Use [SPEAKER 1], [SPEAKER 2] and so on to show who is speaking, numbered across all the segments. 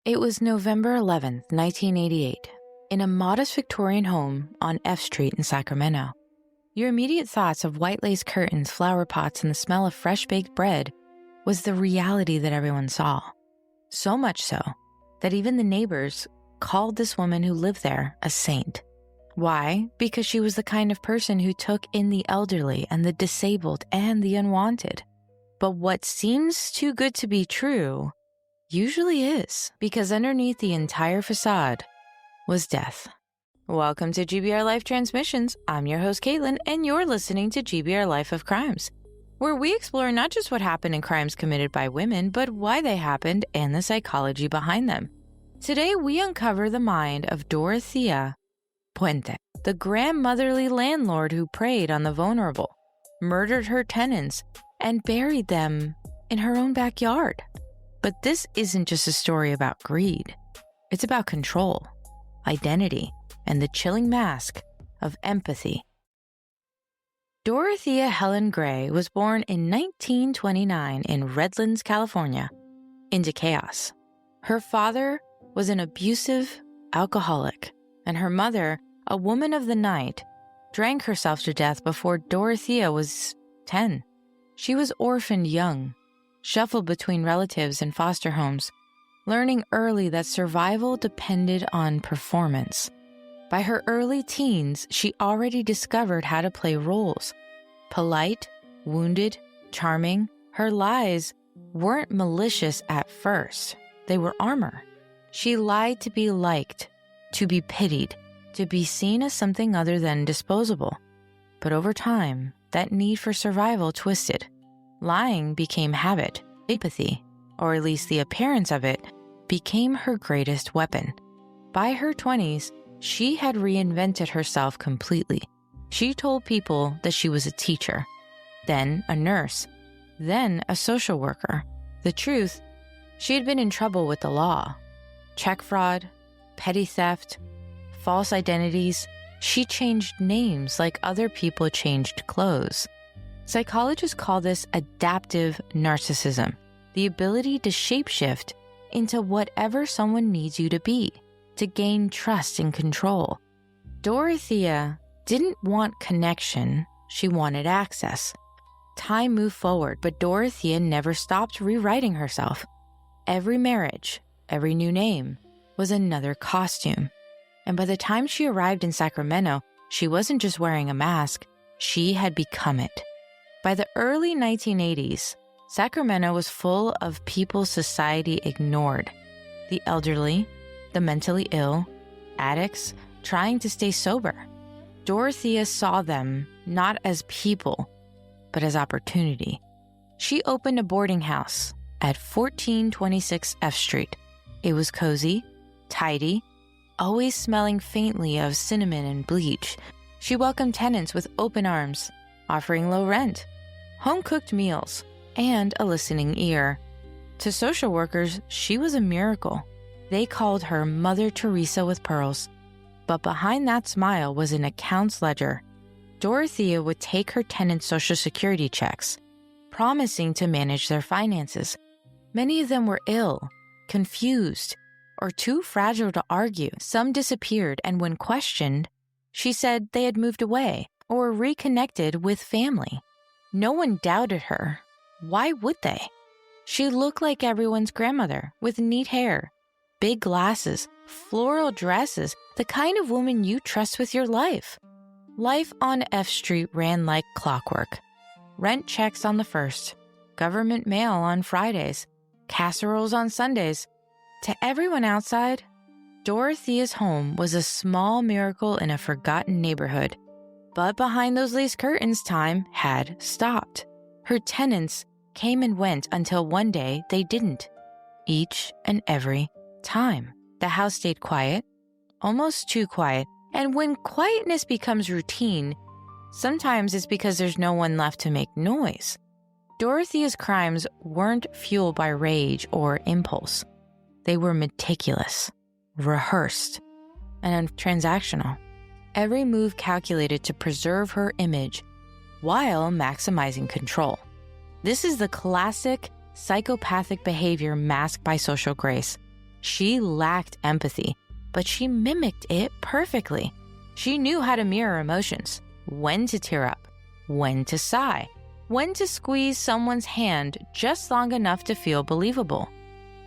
[SPEAKER 1] It was November 11th, 1988, in a modest Victorian home on F Street in Sacramento. Your immediate thoughts of white lace curtains, flower pots, and the smell of fresh-baked bread was the reality that everyone saw. So much so that even the neighbors called this woman who lived there a saint. Why? Because she was the kind of person who took in the elderly and the disabled and the unwanted. But what seems too good to be true usually is, because underneath the entire facade was death. Welcome to GBRLIFE Transmissions. I'm your host, Caitlin, and you're listening to GBRLIFE of Crimes, where we explore not just what happened in crimes committed by women, but why they happened and the psychology behind them. Today, we uncover the mind of Dorothea Puente, the grandmotherly landlord who preyed on the vulnerable, murdered her tenants, and buried them in her own backyard. But this isn't just a story about greed. It's about control, identity, and the chilling mask of empathy. Dorothea Helen Gray was born in 1929 in Redlands, California, into chaos. Her father was an abusive alcoholic, and her mother, a woman of the night, drank herself to death before Dorothea was 10. She was orphaned young, shuffled between relatives and foster homes, learning early that survival depended on performance. By her early teens, she already discovered how to play roles. Polite, wounded, charming, her lies weren't malicious at first. They were armor. She lied to be liked, to be pitied, to be seen as something other than disposable. But over time, that need for survival twisted. Lying became habit. Apathy, or at least the appearance of it, became her greatest weapon. By her 20s, she had reinvented herself completely. She told people that she was a teacher, then a nurse, then a social worker. The truth, she had been in trouble with the law. Check fraud, petty theft, false identities. She changed names like other people changed clothes. Psychologists call this adaptive narcissism, the ability to shapeshift into whatever someone needs you to be, to gain trust and control. Dorothea didn't want connection, she wanted access. Time moved forward, but Dorothea never stopped rewriting herself. Every marriage, every new name, was another costume. And by the time she arrived in Sacramento, she wasn't just wearing a mask, she had become it. By the early 1980s, Sacramento was full of people society ignored. The elderly, the mentally ill, addicts trying to stay sober. Dorothea saw them not as people, but as opportunity. She opened a boarding house at 1426 F Street. It was cozy, tidy, always smelling faintly of cinnamon and bleach. She welcomed tenants with open arms, offering low rent, home-cooked meals, and a listening ear. To social workers, she was a miracle. They called her Mother Teresa with pearls. But behind that smile was an accounts ledger. Dorothea would take her tenants' Social Security checks, promising to manage their finances. Many of them were ill, confused, or too fragile to argue. Some disappeared, and when questioned, she said they had moved away or reconnected with family. No one doubted her. Why would they? She looked like everyone's grandmother, with neat hair, big glasses, floral dresses, the kind of woman you trust with your life. Life on F Street ran like clockwork. Rent checks on the first, government mail on Fridays, casseroles on Sundays. To everyone outside, Dorothea's home was a small miracle in a forgotten neighborhood. But behind those lace curtains, time had stopped. Her tenants came and went until one day they didn't. Each and every time. The house stayed quiet, almost too quiet. And when quietness becomes routine, sometimes it's because there's no one left to make noise. Dorothea's crimes weren't fueled by rage or impulse. They were meticulous, rehearsed, and transactional. Every move calculated to preserve her image while maximizing control. This is the classic psychopathic behavior masked by social grace. She lacked empathy, but she mimicked it perfectly. She knew how to mirror emotions, when to tear up, when to sigh, when to squeeze someone's hand just long enough to feel believable.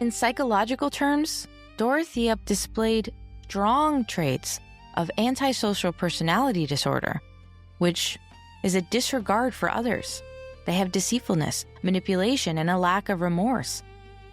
[SPEAKER 1] In psychological terms, Dorothea displayed strong traits of antisocial personality disorder, which is a disregard for others. They have deceitfulness, manipulation, and a lack of remorse.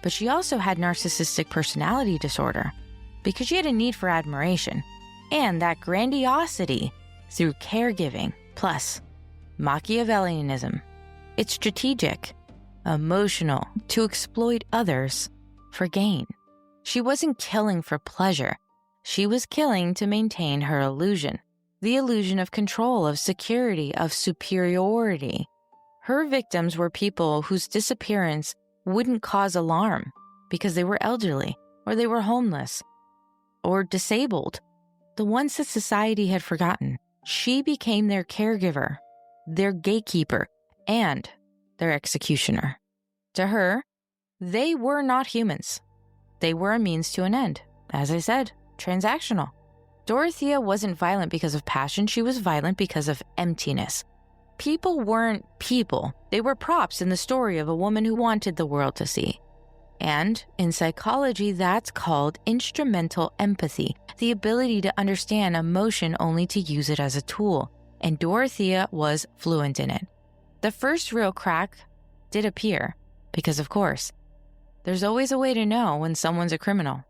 [SPEAKER 1] But she also had narcissistic personality disorder because she had a need for admiration and that grandiosity through caregiving, plus Machiavellianism. It's strategic, emotional, to exploit others for gain. She wasn't killing for pleasure. She was killing to maintain her illusion, the illusion of control, of security, of superiority. Her victims were people whose disappearance wouldn't cause alarm because they were elderly, or they were homeless, or disabled, the ones that society had forgotten. She became their caregiver, their gatekeeper, and their executioner. To her, they were not humans. They were a means to an end. As I said, transactional. Dorothea wasn't violent because of passion. She was violent because of emptiness. People weren't people. They were props in the story of a woman who wanted the world to see. And in psychology, that's called instrumental empathy, the ability to understand emotion only to use it as a tool. And Dorothea was fluent in it. The first real crack did appear, because of course, there's always a way to know when someone's a criminal.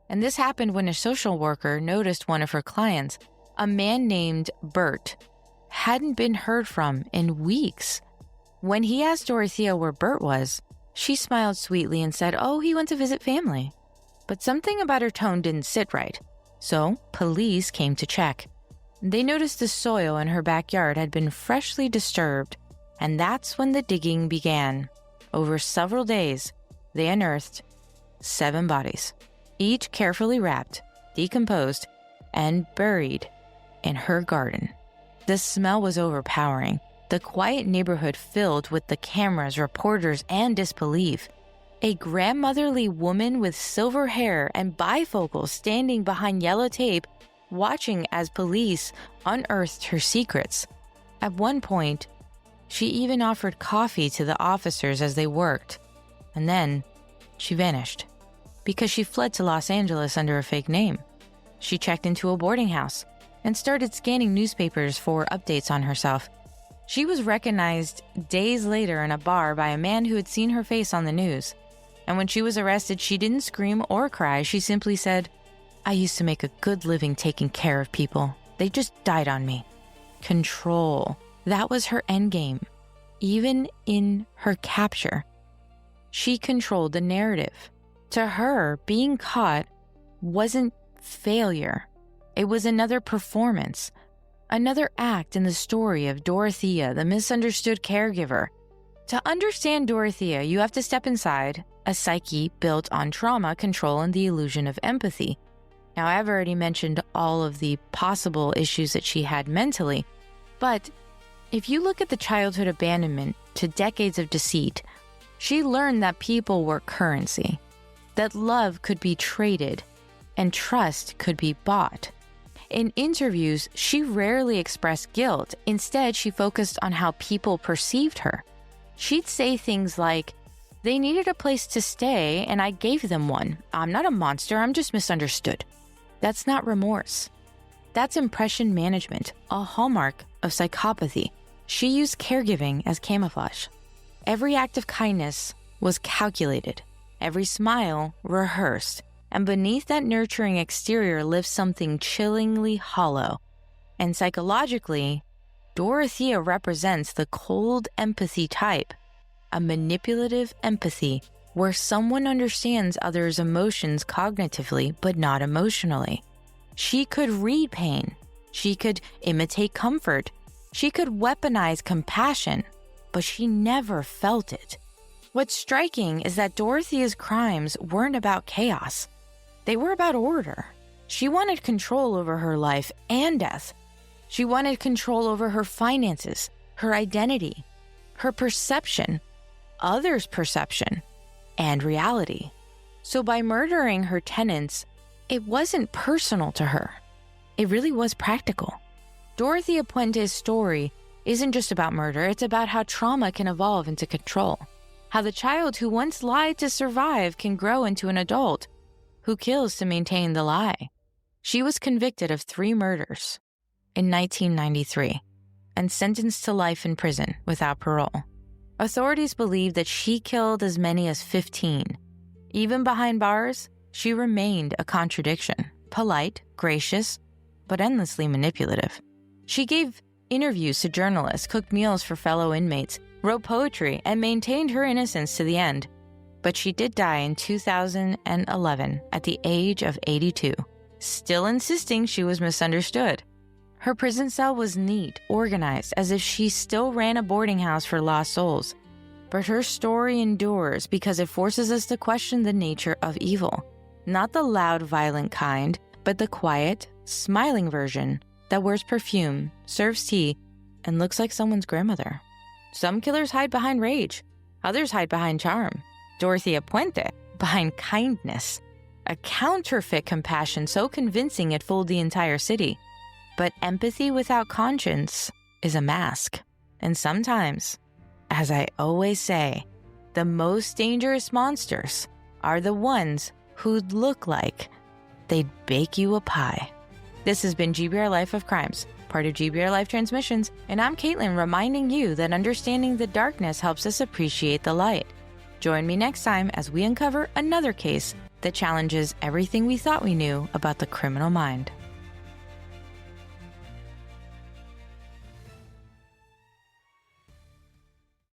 [SPEAKER 1] And this happened when a social worker noticed one of her clients, a man named Bert, hadn't been heard from in weeks. When he asked Dorothea where Bert was, she smiled sweetly and said, "Oh, he went to visit family." But something about her tone didn't sit right. So police came to check. They noticed the soil in her backyard had been freshly disturbed, and that's when the digging began. Over several days, they unearthed 7 bodies, each carefully wrapped, decomposed, and buried in her garden. The smell was overpowering. The quiet neighborhood filled with the cameras, reporters, and disbelief. A grandmotherly woman with silver hair and bifocals standing behind yellow tape, watching as police unearthed her secrets. At one point, she even offered coffee to the officers as they worked. And then she vanished because she fled to Los Angeles under a fake name. She checked into a boarding house and started scanning newspapers for updates on herself. She was recognized days later in a bar by a man who had seen her face on the news. And when she was arrested, she didn't scream or cry. She simply said, "I used to make a good living taking care of people. They just died on me." Control. That was her endgame. Even in her capture, she controlled the narrative. To her, being caught wasn't failure. It was another performance, another act in the story of Dorothea, the misunderstood caregiver. To understand Dorothea, you have to step inside a psyche built on trauma, control, and the illusion of empathy. Now, I've already mentioned all of the possible issues that she had mentally, but if you look at the childhood abandonment to decades of deceit, she learned that people were currency, that love could be traded, and trust could be bought. In interviews, she rarely expressed guilt. Instead, she focused on how people perceived her. She'd say things like, "They needed a place to stay, and I gave them one. I'm not a monster, I'm just misunderstood." That's not remorse. That's impression management, a hallmark of psychopathy. She used caregiving as camouflage. Every act of kindness was calculated, every smile rehearsed, and beneath that nurturing exterior lived something chillingly hollow. And psychologically, Dorothea represents the cold empathy type, a manipulative empathy where someone understands others' emotions cognitively but not emotionally. She could read pain. She could imitate comfort. She could weaponize compassion, but she never felt it. What's striking is that Dorothea's crimes weren't about chaos. They were about order. She wanted control over her life and death. She wanted control over her finances, her identity, her perception, others' perception, and reality. So by murdering her tenants, it wasn't personal to her. It really was practical. Dorothea Puente's story isn't just about murder, it's about how trauma can evolve into control. How the child who once lied to survive can grow into an adult who kills to maintain the lie. She was convicted of 3 murders in 1993 and sentenced to life in prison without parole. Authorities believe that she killed as many as 15. Even behind bars, she remained a contradiction, polite, gracious, but endlessly manipulative. She gave interviews to journalists, cooked meals for fellow inmates, wrote poetry, and maintained her innocence to the end. But she did die in 2011 at the age of 82, still insisting she was misunderstood. Her prison cell was neat, organized, as if she still ran a boarding house for lost souls. But her story endures because it forces us to question the nature of evil. Not the loud, violent kind, but the quiet, smiling version that wears perfume, serves tea, and looks like someone's grandmother. Some killers hide behind rage. Others hide behind charm. Dorothea Puente behind kindness. A counterfeit compassion so convincing it fooled the entire city. But empathy without conscience is a mask. And sometimes, as I always say, the most dangerous monsters are the ones who look like they'd bake you a pie. This has been GBRLIFE of Crimes, part of GBRLIFE Transmissions, and I'm Caitlin reminding you that understanding the darkness helps us appreciate the light. Join me next time as we uncover another case that challenges everything we thought we knew about the criminal mind.